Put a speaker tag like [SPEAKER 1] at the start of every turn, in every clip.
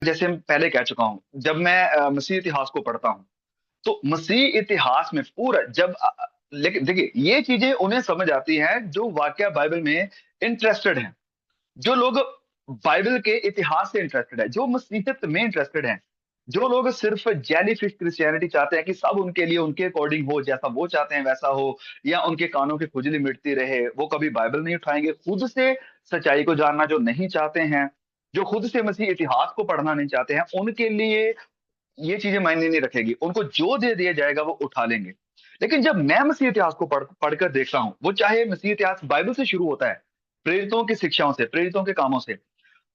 [SPEAKER 1] जैसे मैं पहले कह चुका हूँ, जब मैं मसीह इतिहास को पढ़ता हूँ, तो मसीह इतिहास में पूरा लेकिन देखिए ये चीजें उन्हें समझ आती हैं जो वाकया बाइबल में इंटरेस्टेड हैं, जो लोग बाइबल के इतिहास से इंटरेस्टेड है, जो मसीहत में इंटरेस्टेड हैं, जो लोग सिर्फ जेलीफिश क्रिश्चियनिटी चाहते हैं कि सब उनके लिए उनके अकॉर्डिंग हो, जैसा वो चाहते हैं वैसा हो, या उनके कानों की खुजली मिटती रहे, वो कभी बाइबल नहीं उठाएंगे। खुद से सच्चाई को जानना जो नहीं चाहते हैं, जो खुद से मसीह इतिहास को पढ़ना नहीं चाहते हैं, उनके लिए ये चीजें मायने नहीं रखेगी। उनको जो दे दिया जाएगा वो उठा लेंगे। लेकिन जब मैं मसीह इतिहास को पढ़कर देखता हूं, वो चाहे मसीह इतिहास बाइबल से शुरू होता है, प्रेरितों की शिक्षाओं से, प्रेरितों के कामों से,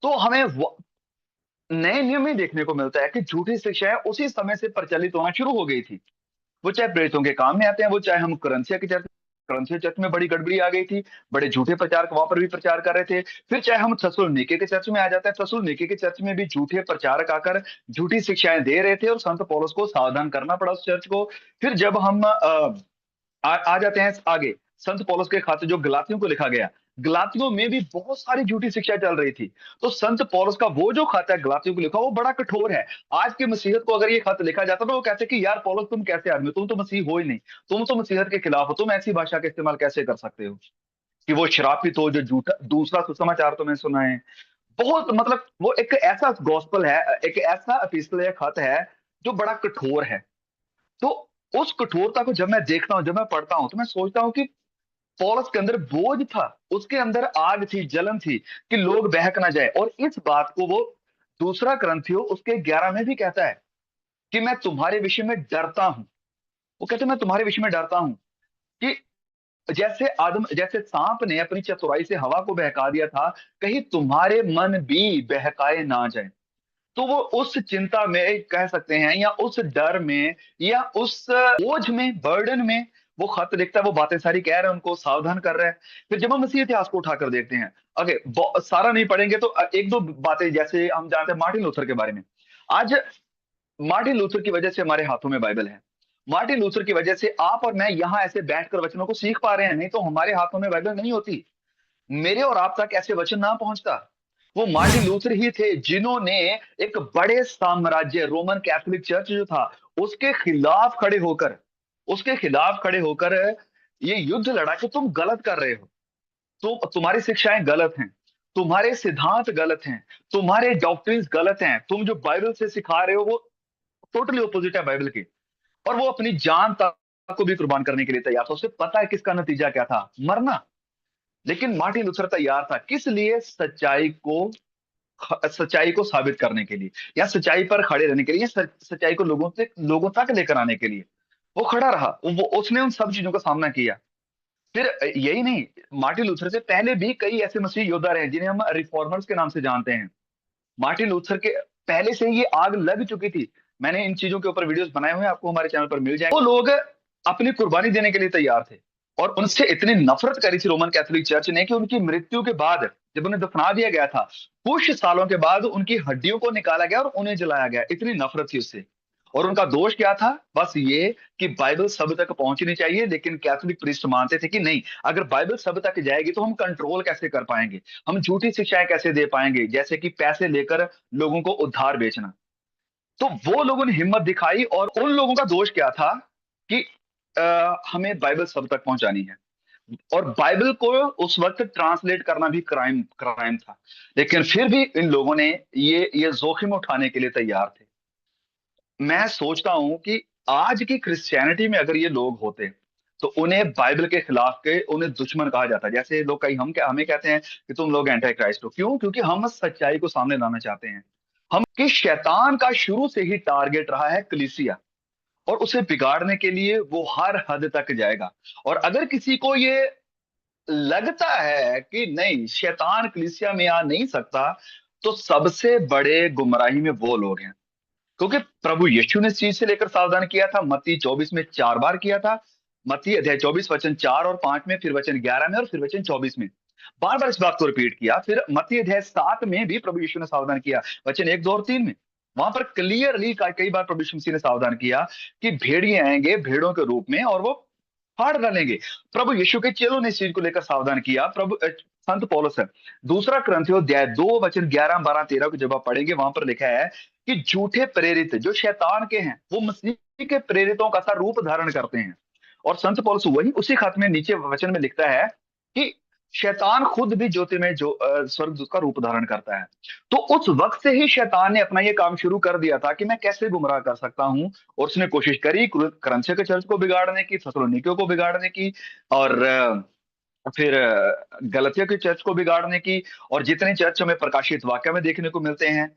[SPEAKER 1] तो हमें नए नियम ही देखने को मिलता है कि झूठी शिक्षाएं उसी समय से प्रचलित होना शुरू हो गई थी। वो चाहे प्रेरितों के काम में आते हैं, वो चाहे हम करंथिया चर्च में बड़ी गड़बड़ी आ गई थी, बड़े झूठे प्रचारक वहां पर भी प्रचार कर रहे थे। फिर चाहे हम थस्सलुनीके के चर्च में आ जाते हैं, थस्सलुनीके के चर्च में भी झूठे प्रचारक आकर झूठी शिक्षाएं दे रहे थे और संत पौलुस को सावधान करना पड़ा उस चर्च को। फिर जब हम आ जाते हैं आगे, संत पौलुस के खाते जो गलातियों को लिखा गया, गलातियों में भी बहुत सारी झूठी शिक्षा चल रही थी। तो संत पौलुस का वो जो खाता है गलातियों को लिखा, वो बड़ा कठोर है। आज की मसीहत को अगर ये खत लिखा जाता तो वो कहते कि यार पौलुस तुम कैसे आदमी हो? तुम तो मसीह हो ही नहीं, तुम तो मसीहत के खिलाफ हो, तुम ऐसी भाषा का इस्तेमाल कैसे कर सकते हो कि वो श्रापित हो जो झूठा दूसरा सुसमाचार तुम्हें सुनाए। बहुत मतलब वो एक ऐसा गॉस्पल है, एक ऐसा एपिस्टल या खत है जो बड़ा कठोर है। तो उस कठोरता को जब मैं देखता हूँ, जब मैं पढ़ता हूँ, तो मैं सोचता हूँ कि पौलुस के अंदर बोझ था, उसके अंदर आग थी, जलन थी कि लोग बहक ना जाए। और इस बात को वो दूसरा ग्रंथियो उसके 11 में भी कहता है कि मैं तुम्हारे विषय में डरता हूं। वो कहते हैं मैं तुम्हारे विषय में डरता हूं कि जैसे सांप ने अपनी चतुराई से हवा को बहका दिया था, कहीं तुम्हारे मन भी बहकाए ना जाए। तो वो उस चिंता में कह सकते हैं, या उस डर में, या उस बोझ में, बर्डन में वो खत लिखता है, वो बातें सारी कह रहे हैं, उनको सावधान कर रहे हैं। फिर जब हम मसीह इतिहास को उठाकर देखते हैं, अगे सारा नहीं पढ़ेंगे तो एक दो बातें, जैसे हम जानते हैं मार्टिन लूथर के बारे में। आज मार्टिन लूथर की वजह से हमारे हाथों में बाइबल है। मार्टिन लूथर की वजह से आप और मैं यहाँ ऐसे बैठकर वचनों को सीख पा रहे हैं, नहीं तो हमारे हाथों में बाइबल नहीं होती, मेरे और आप तक ऐसे वचन ना पहुंचता। वो मार्टिन लूथर ही थे जिन्होंने एक बड़े साम्राज्य रोमन कैथोलिक चर्च जो था उसके खिलाफ खड़े होकर, उसके खिलाफ खड़े होकर ये युद्ध लड़ा कि तुम गलत कर रहे हो, तो तुम्हारी शिक्षाएं गलत हैं, तुम्हारे सिद्धांत गलत हैं, तुम्हारे डॉक्ट्रिन्स गलत हैं, तुम जो बाइबल से सिखा रहे हो वो टोटली ऑपोजिट है बाइबल के। और वो अपनी जान तक को भी कुर्बान करने के लिए तैयार था। उसे पता है किसका नतीजा क्या था, मरना। लेकिन मार्टिन लूथर तैयार था किस लिए? सच्चाई को साबित करने के लिए, या सच्चाई पर खड़े रहने के लिए, या सच्चाई को लोगों तक लेकर आने के लिए वो खड़ा रहा। उसने उन सब चीजों का सामना किया। फिर यही नहीं, मार्टिन लूथर से पहले भी कई ऐसे मसीह योद्धा रहे जिन्हें हम रिफॉर्मर्स के नाम से जानते हैं। मार्टिन लूथर के पहले से ही ये आग लग चुकी थी। मैंने इन चीजों के ऊपर वीडियोस बनाए हुए हैं, आपको हमारे चैनल पर मिल जाएंगे। वो लोग अपनी कुर्बानी देने के लिए तैयार थे, और उनसे इतनी नफरत करी थी रोमन कैथोलिक चर्च ने कि उनकी मृत्यु के बाद, जब उन्हें दफना दिया गया था, कुछ सालों के बाद उनकी हड्डियों को निकाला गया और उन्हें जलाया गया। इतनी नफरत थी उससे। और उनका दोष क्या था? बस ये कि बाइबल सब तक पहुंचनी चाहिए। लेकिन कैथोलिक प्रीस्ट मानते थे कि नहीं, अगर बाइबल सब तक जाएगी तो हम कंट्रोल कैसे कर पाएंगे, हम झूठी शिक्षाएं कैसे दे पाएंगे, जैसे कि पैसे लेकर लोगों को उद्धार बेचना। तो वो लोगों ने हिम्मत दिखाई, और उन लोगों का दोष क्या था कि हमें बाइबल सब तक पहुंचानी है। और बाइबल को उस वक्त ट्रांसलेट करना भी क्राइम क्राइम था। लेकिन फिर भी इन लोगों ने ये जोखिम उठाने के लिए तैयार थे। मैं सोचता हूं कि आज की क्रिश्चियनिटी में अगर ये लोग होते तो उन्हें बाइबल के खिलाफ के उन्हें दुश्मन कहा जाता। जैसे लोग कई हमें कहते हैं कि तुम लोग एंटी क्राइस्ट हो। क्यों? क्योंकि हम सच्चाई को सामने लाना चाहते हैं। हम कि शैतान का शुरू से ही टारगेट रहा है कलीसिया, और उसे बिगाड़ने के लिए वो हर हद तक जाएगा। और अगर किसी को ये लगता है कि नहीं, शैतान कलीसिया में आ नहीं सकता, तो सबसे बड़े गुमराही में वो लोग हैं। क्योंकि प्रभु यीशु ने इस चीज से लेकर सावधान किया था, मत्ती 24 में 4 बार किया था। मत्ती अध्याय 24 वचन 4 और 5 में, फिर वचन 11 में, और फिर वचन 24 में बार बार इस बात को रिपीट किया। फिर मत्ती अध्याय 7 में भी प्रभु यीशु ने सावधान किया, वचन 1, 2 और 3 में। वहां पर क्लियरली कई बार प्रभु यीशु मसीह ने सावधान किया कि भेड़िए आएंगे भेड़ों के रूप में, और वो फाड़ डालेंगे। प्रभु यीशु के चेलों ने इस चीज को लेकर सावधान किया। संत पौलुस है, दूसरा कुरिन्थियों अध्याय 2 वचन 11 12 13 को जब आप पढ़ेंगे, वहां पर लिखा है कि झूठे प्रेरित जो शैतान के हैं वो मसीह के प्रेरितों का सा रूप धारण करते हैं। और संत पौलुस वही उसी खत में नीचे वचन में लिखता है कि शैतान खुद भी ज्योति में जो स्वर्गदूत का रूप धारण करता है। तो उस वक्त से ही शैतान ने अपना ये काम शुरू कर दिया था कि मैं कैसे गुमराह कर सकता हूं। और उसने कोशिश करी कुरिन्थियों के चर्च को बिगाड़ने की, थेसलोनिकियों को बिगाड़ने की, और फिर गलतियों के चर्च को बिगाड़ने की। और जितने चर्च हमें प्रकाशित वाक्य में देखने को मिलते हैं,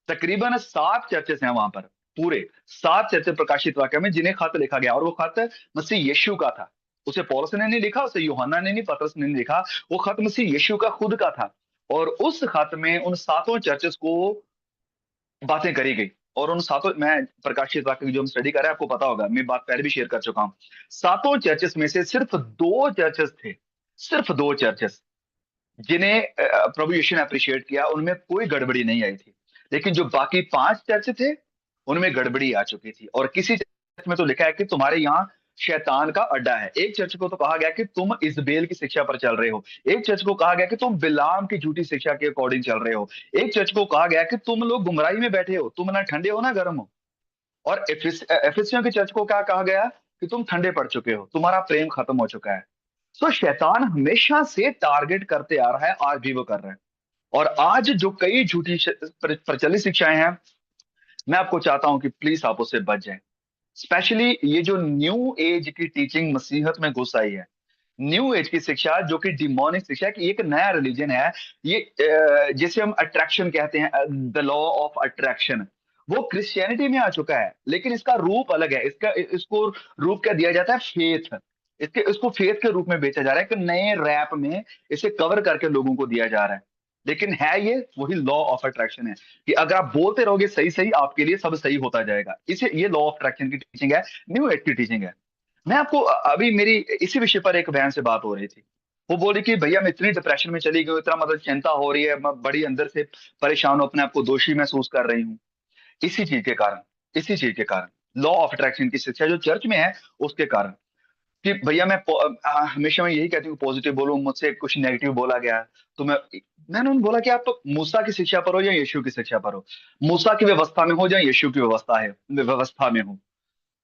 [SPEAKER 1] तकरीबन 7 चर्चेस हैं वहां पर, पूरे 7 चर्च प्रकाशित वाक्य में जिन्हें खत लिखा गया, और वो खत मसीह यीशु का था। उसे पौलुस ने नहीं लिखा, उसे यूहन्ना ने नहीं, पतरस ने नहीं लिखा, वो खत मसीह यीशु का खुद का था। और उस खत में उन 7 चर्चेस को बातें करी गई। और उन 7, मैं प्रकाशित वाक्य की जो हम स्टडी कर रहे हैं, आपको पता होगा, मैं बात पहले भी शेयर कर चुका हूं। 7 चर्चेस में से सिर्फ 2 चर्चेस थे, सिर्फ 2 चर्चेस जिन्हें प्रभु यीशु ने अप्रिशिएट किया, उनमें कोई गड़बड़ी नहीं आई थी। लेकिन जो बाकी 5 चर्च थे, उनमें गड़बड़ी आ चुकी थी। और किसी चर्च में तो लिखा है कि तुम्हारे यहाँ शैतान का अड्डा है। एक चर्च को तो कहा गया कि तुम इजबेल की शिक्षा पर चल रहे हो। एक चर्च को कहा गया कि तुम बिलाम की झूठी शिक्षा के अकॉर्डिंग चल रहे हो। एक चर्च को कहा गया कि तुम लोग गुमराही में बैठे हो, तुम ना ठंडे हो ना गर्म हो। और एफिसियों की चर्च को क्या कहा गया कि तुम ठंडे पड़ चुके हो, तुम्हारा प्रेम खत्म हो चुका है। तो शैतान हमेशा से टारगेट करते आ रहा है, आज भी वो कर रहा है। और आज जो कई झूठी प्रचलित शिक्षाएं हैं, मैं आपको चाहता हूं कि प्लीज आप उससे बच जाएं। स्पेशली ये जो न्यू एज की टीचिंग मसीहत में घुस आई है, न्यू एज की शिक्षा जो कि डिमोनिक शिक्षा है, कि एक नया रिलीजन है ये, जिसे हम अट्रैक्शन कहते हैं, द लॉ ऑफ अट्रैक्शन, वो क्रिश्चियनिटी में आ चुका है। लेकिन इसका रूप अलग है। इसको रूप क्या दिया जाता है? फेथ। इसको फेथ के रूप में बेचा जा रहा है, कि नए रैप में इसे कवर करके लोगों को दिया जा रहा है। लेकिन है ये वही लॉ ऑफ अट्रैक्शन है, कि अगर आप बोलते रहोगे सही सही, आपके लिए सब सही होता जाएगा। इसे ये लॉ ऑफ अट्रैक्शन की टीचिंग है, न्यू एज की टीचिंग है। मैं आपको अभी मेरी इसी विषय पर एक बहन से बात हो रही थी। वो बोली कि भैया मैं इतनी डिप्रेशन में चली गई, इतना मतलब चिंता हो रही है, मैं बड़ी अंदर से परेशान हूं, अपने आप को दोषी महसूस कर रही हूँ। इसी चीज के कारण, इसी चीज के कारण, लॉ ऑफ अट्रैक्शन की शिक्षा जो चर्च में है, उसके कारण। कि भैया हमेशा मैं यही कहती हूँ पॉजिटिव बोलूं, मुझसे कुछ नेगेटिव बोला गया तो मैंने उन्हें बोला कि आप तो मूसा की शिक्षा पर हो या यीशु की शिक्षा पर हो, मूसा की व्यवस्था में हो या यीशु की व्यवस्था में हो,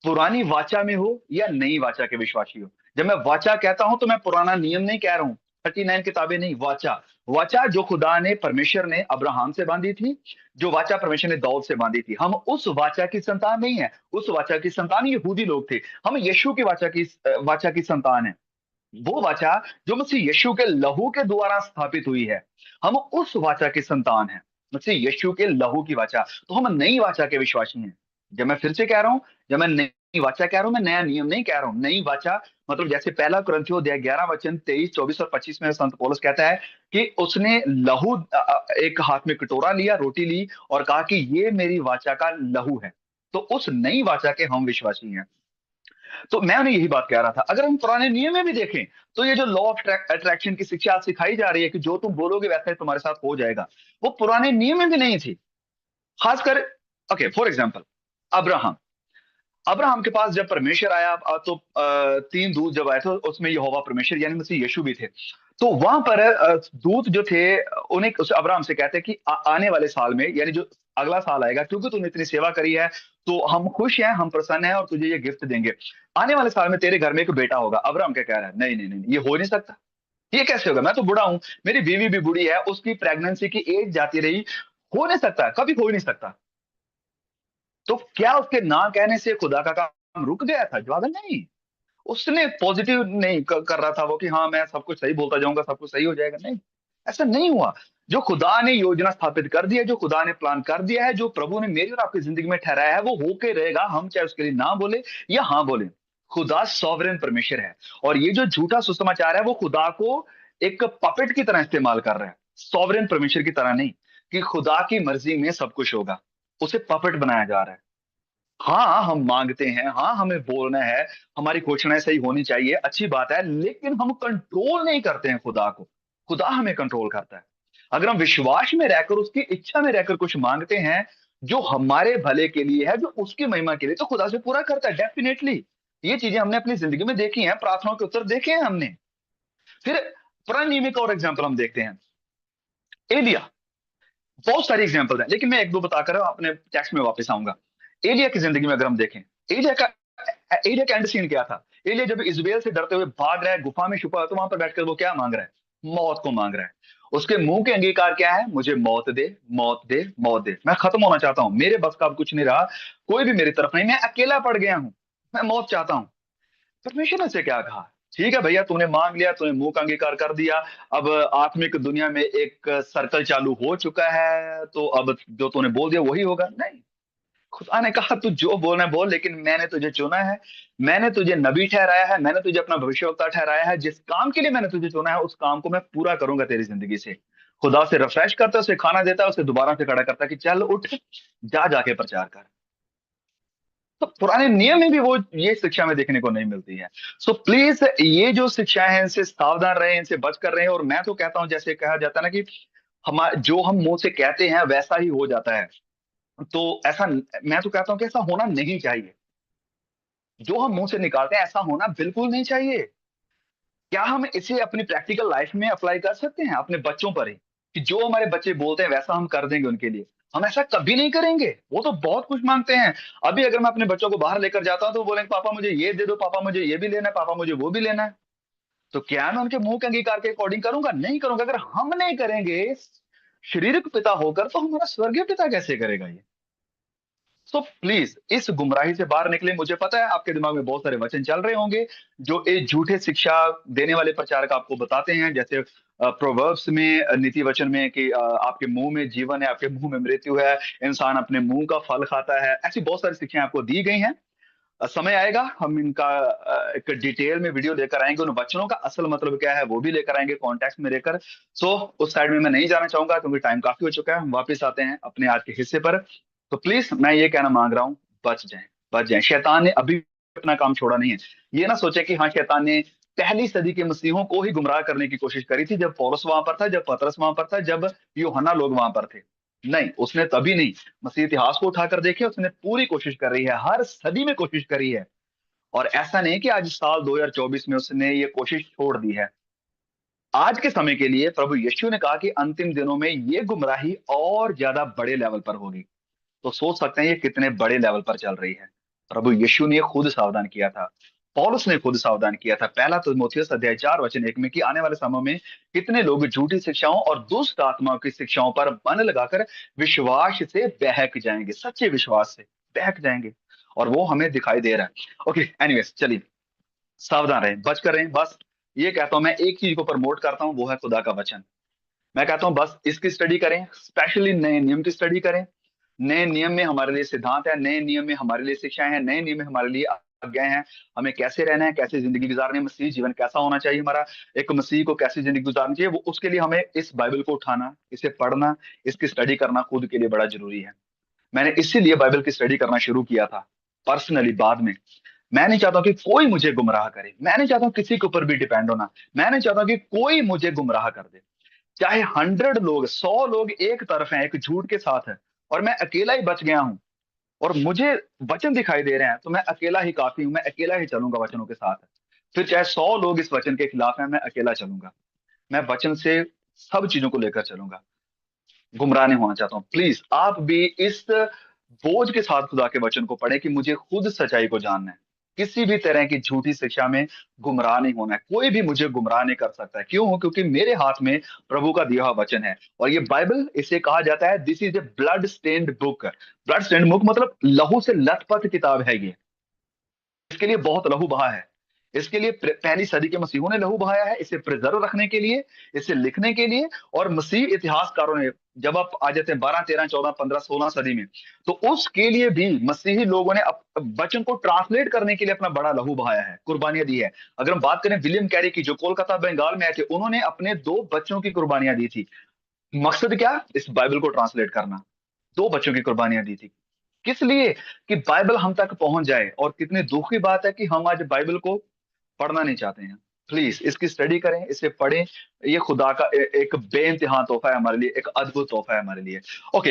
[SPEAKER 1] पुरानी वाचा में हो या नई वाचा के विश्वासी हो। जब मैं वाचा कहता हूं तो मैं पुराना नियम नहीं कह रहा हूं, 39 किताबें नहीं, वाचा। वाचा जो खुदा ने, परमेश्वर ने अब्राहम से बांधी थी, जो वाचा परमेश्वर ने दाऊद से बांधी थी, हम उस वाचा की संतान नहीं है। उस वाचा की संतान यहूदी लोग थे, हम यीशु की वाचा की संतान है। वो वाचा जो मसीह यीशु के लहू के द्वारा स्थापित हुई है, हम उस वाचा की संतान हैं, मसीह यीशु के लहू की वाचा। तो हम नई वाचा के विश्वासी हैं। जब मैं फिर से कह रहा हूं, जब मैं नई वाचा कह रहा हूं, मैं नया नियम नहीं कह रहा हूं। नई वाचा मतलब जैसे पहला कुरिन्थियों अध्याय 11 वचन 23 24 और 25 में संत पौलुस कहता है कि उसने लहू, एक हाथ में कटोरा लिया, रोटी ली और कहा कि ये मेरी वाचा का लहू है। तो उस नई वाचा के हम विश्वासी हैं। तो मैं उन्हें यही बात कह रहा था, अगर हम पुराने नियम में भी देखें तो ये जो लॉ ऑफ अट्रैक्शन की शिक्षा सिखाई जा रही है कि जो तुम बोलोगे वैसा ही तुम्हारे साथ हो जाएगा, वो पुराने नियम में भी नहीं थी। खासकर, okay for example, Abraham Abraham के पास जब परमेश्वर आया, तो 3 दूत जब आए थे, उसमें यहोवा परमेश्वर यानी मसीह यीशु भी थे। तो वहां पर दूत जो थे, उन्हें उस अब्राहम से कहते हैं कि आने वाले साल में, यानी जो अगला साल आएगा, क्योंकि तूने इतनी सेवा करी है तो हम खुश हैं, हम प्रसन्न हैं और तुझे ये गिफ्ट देंगे। आने वाले साल में तेरे घर में एक बेटा होगा। अब्राहम क्या कह रहा है? नहीं नहीं नहीं, ये हो नहीं सकता। ये कैसे होगा? मैं तो बूढ़ा हूं, मेरी बीवी भी बूढ़ी है, उसकी प्रेगनेंसी की एज जाती रही, हो नहीं सकता, कभी हो ही नहीं सकता। तो क्या उसके ना कहने से खुदा का काम रुक गया था? जवाब है नहीं। उसने पॉजिटिव नहीं कर रहा था वो, कि हाँ मैं सब कुछ सही बोलता जाऊंगा, सब कुछ सही हो जाएगा। नहीं, ऐसा नहीं हुआ। जो खुदा ने योजना स्थापित कर दी है, जो खुदा ने प्लान कर दिया है, जो प्रभु ने मेरी और आपकी जिंदगी में ठहराया है, वो होके रहेगा, हम चाहे उसके लिए ना बोले या हाँ बोले। खुदा सॉवरेन परमेश्वर है। और ये जो झूठा सुसमाचार है, वो खुदा को एक पपेट की तरह इस्तेमाल कर रहा है, सॉवरेन परमेश्वर की तरह नहीं, कि खुदा की मर्जी में सब कुछ होगा। उसे पपेट बनाया जा रहा है। हाँ हम मांगते हैं, हाँ हमें बोलना है, हमारी घोषणाएं सही होनी चाहिए, अच्छी बात है, लेकिन हम कंट्रोल नहीं करते हैं खुदा को। खुदा हमें कंट्रोल करता है। अगर हम विश्वास में रहकर, उसकी इच्छा में रहकर कुछ मांगते हैं जो हमारे भले के लिए है, जो उसकी महिमा के लिए, तो खुदा से पूरा करता है डेफिनेटली। ये चीजें हमने अपनी जिंदगी में देखी हैं, प्रार्थनाओं के उत्तर देखे हैं हमने। फिर पुराने नियम का और एग्जाम्पल हम देखते हैं, एलिया। बहुत सारी एग्जाम्पल है, लेकिन मैं एक दो बताकर अपने टेक्स्ट में वापस आऊंगा। एलिया की जिंदगी में अगर हम देखें, एलिया का एंड सीन क्या था? एलिया जब इजबेल से डरते हुए भाग रहा है, गुफा में छुपा है, तो वहां पर बैठकर वो क्या मांग रहा है? मौत को मांग रहा है। उसके मुंह के अंगीकार क्या है? मुझे मौत दे, मौत दे, मौत दे, मैं खत्म होना चाहता हूं, मेरे बस का अब कुछ नहीं रहा, कोई भी मेरी तरफ नहीं, मैं अकेला पड़ गया हूं, मैं मौत चाहता हूं। परमेश्वर ने से क्या कहा? ठीक है भैया, तूने मांग लिया, तूने मुंह का अंगीकार कर दिया, अब आत्मिक दुनिया में एक सर्कल चालू हो चुका है, तो अब जो तूने बोल दिया वही होगा? नहीं, खुदा ने कहा तू जो बोलना है बोल, लेकिन मैंने तुझे चुना है, मैंने तुझे नबी ठहराया है, मैंने तुझे अपना भविष्यवक्ता ठहराया है, जिस काम के लिए मैंने तुझे चुना है उस काम को मैं पूरा करूंगा तेरी जिंदगी से। खुदा से रिफ्रेश करता है, उसे खाना देता है, उसे दोबारा से खड़ा करता है कि चल उठ, जा जाके प्रचार कर। तो पुराने नियम में भी वो ये शिक्षा में देखने को नहीं मिलती है। सो प्लीज, ये जो शिक्षाएं हैं इनसे सावधान रहें, इनसे बच कर रहे हैं। और मैं तो कहता हूं, जैसे कहा जाता है ना कि हम जो हम मुंह से कहते हैं वैसा ही हो जाता है, तो ऐसा, मैं तो कहता हूं कि ऐसा होना नहीं चाहिए। जो हम मुंह से निकालते हैं ऐसा होना बिल्कुल नहीं चाहिए। क्या हम इसे अपनी प्रैक्टिकल लाइफ में अप्लाई कर सकते हैं अपने बच्चों पर ही, कि जो हमारे बच्चे बोलते हैं वैसा हम कर देंगे उनके लिए? हम ऐसा कभी नहीं करेंगे। वो तो बहुत कुछ मांगते हैं। अभी अगर मैं अपने बच्चों को बाहर लेकर जाता हूं तो वो बोलेंगे पापा मुझे ये दे दो, पापा मुझे ये भी लेना है, पापा मुझे वो भी लेना है। तो क्या मैं उनके मुंह के अंगीकार के अकॉर्डिंग करूंगा? नहीं करूंगा। अगर हम नहीं करेंगे शारीरिक पिता होकर, तो हमारा स्वर्गीय पिता कैसे करेगा ये? सो प्लीज इस गुमराही से बाहर निकले। मुझे पता है आपके दिमाग में बहुत सारे वचन चल रहे होंगे जो एक झूठे शिक्षा देने वाले प्रचारक आपको बताते हैं, जैसे प्रोवर्ब्स में, नीति वचन में कि आपके मुंह में जीवन है, आपके मुंह में मृत्यु है, इंसान अपने मुंह का फल खाता है। ऐसी बहुत सारी शिक्षाएं आपको दी गई हैं। समय आएगा हम इनका एक डिटेल में वीडियो लेकर आएंगे, उन वचनों का असल मतलब क्या है वो भी लेकर आएंगे कॉन्टेक्स्ट में लेकर। सो उस साइड में मैं नहीं जाना चाहूंगा क्योंकि टाइम काफी हो चुका है। हम वापस आते हैं अपने आज के हिस्से पर। तो प्लीज मैं ये कहना मांग रहा हूँ, बच जाएं, बच जाएं। शैतान ने अभी अपना काम छोड़ा नहीं है। ये ना सोचे कि हाँ, शैतान ने पहली सदी के मसीहों को ही गुमराह करने की कोशिश करी थी, जब पौलुस वहां पर था, जब पतरस वहां पर था, जब यूहन्ना लोग वहां पर थे। नहीं, उसने तभी नहीं। मसीह इतिहास को उठाकर देखिए, उसने पूरी कोशिश कर रही है, हर सदी में कोशिश करी है। और ऐसा नहीं कि आज साल 2024 में उसने ये कोशिश छोड़ दी है। आज के समय के लिए प्रभु यीशु ने कहा कि अंतिम दिनों में ये गुमराही और ज्यादा बड़े लेवल पर होगी। तो सोच सकते हैं ये कितने बड़े लेवल पर चल रही है। प्रभु यीशु ने खुद सावधान किया था, पौलुस ने खुद सावधान किया था, पहला तिमुथियुस अध्याय 4 वचन 1 में, कि आने वाले समय में कितने लोग झूठी शिक्षाओं और दुष्ट आत्माओं की शिक्षाओं पर मन लगाकर विश्वास से बहक जाएंगे, सच्चे विश्वास से बहक जाएंगे। और वो हमें दिखाई दे रहा है। ओके, एनीवेज, चलिए, सावधान रहें, बच कर रहें। बस ये कहता हूं, मैं एक चीज को प्रमोट करता हूं, वो है खुदा का वचन। मैं कहता हूं बस इसकी स्टडी करें, स्पेशली नए नियम की स्टडी करें। नए नियम में हमारे लिए सिद्धांत है, नए नियम में हमारे लिए शिक्षाएं हैं, नए नियम में हमारे लिए आज्ञाएं हैं। हमें कैसे रहना है, कैसे जिंदगी गुजारनी है, मसीह जीवन कैसा होना चाहिए हमारा, एक मसीह को कैसी जिंदगी गुजारनी चाहिए, वो उसके लिए हमें इस बाइबल को उठाना, इसे पढ़ना, इसकी स्टडी करना खुद के लिए बड़ा जरूरी है। मैंने इसीलिए बाइबल की स्टडी करना शुरू किया था पर्सनली बाद में। मैं नहीं चाहता कि कोई मुझे गुमराह करे, मैं नहीं चाहता किसी के ऊपर भी डिपेंड होना, मैं नहीं चाहता कि कोई मुझे गुमराह कर दे। चाहे 100 लोग, 100 लोग एक तरफ हैं, एक झूठ के साथ है, और मैं अकेला ही बच गया हूं, और मुझे वचन दिखाई दे रहे हैं, तो मैं अकेला ही काफी हूं, मैं अकेला ही चलूंगा वचनों के साथ। फिर चाहे 100 लोग इस वचन के खिलाफ हैं, मैं अकेला चलूंगा। मैं वचन से सब चीजों को लेकर चलूंगा। गुमराह नहीं होना चाहता हूँ। प्लीज आप भी इस बोझ के साथ खुदा के वचन को पढ़ें कि मुझे खुद सच्चाई को जानना है। किसी भी तरह की झूठी शिक्षा में गुमराह नहीं होना है। कोई भी मुझे गुमराह नहीं कर सकता है। क्यों? क्योंकि मेरे हाथ में प्रभु का दिया हुआ वचन है। और ये बाइबल, इसे कहा जाता है this is a blood stained book. Blood stained book मतलब लहू से लथपथ किताब है ये। इसके लिए बहुत लहू बहा है। इसके लिए पहली सदी के मसीहों ने लहू बहाया है, इसे प्रिजर्व रखने के लिए, इसे लिखने के लिए। और मसीह इतिहासकारों ने, जब आप आ जाते हैं 12, 13, 14, 15, 16 सदी में, तो उसके लिए भी मसीही लोगों ने वचन को ट्रांसलेट करने के लिए अपना बड़ा लहू बहाया है, कुर्बानियां दी है। अगर हम बात करें विलियम कैरी की, जो कोलकाता बंगाल में आए थे, उन्होंने अपने 2 बच्चों की कुर्बानियां दी थी। मकसद क्या? इस बाइबल को ट्रांसलेट करना। 2 बच्चों की कुर्बानियां दी थी। किस लिए? कि बाइबल हम तक पहुंच जाए। और कितनी दुख की बात है कि हम आज बाइबल को पढ़ना नहीं चाहते हैं। प्लीज इसकी स्टडी करें, इसे पढ़ें। ये खुदा का एक बेइंतहा तोहफा है हमारे लिए, एक अद्भुत तोहफा है हमारे लिए। ओके।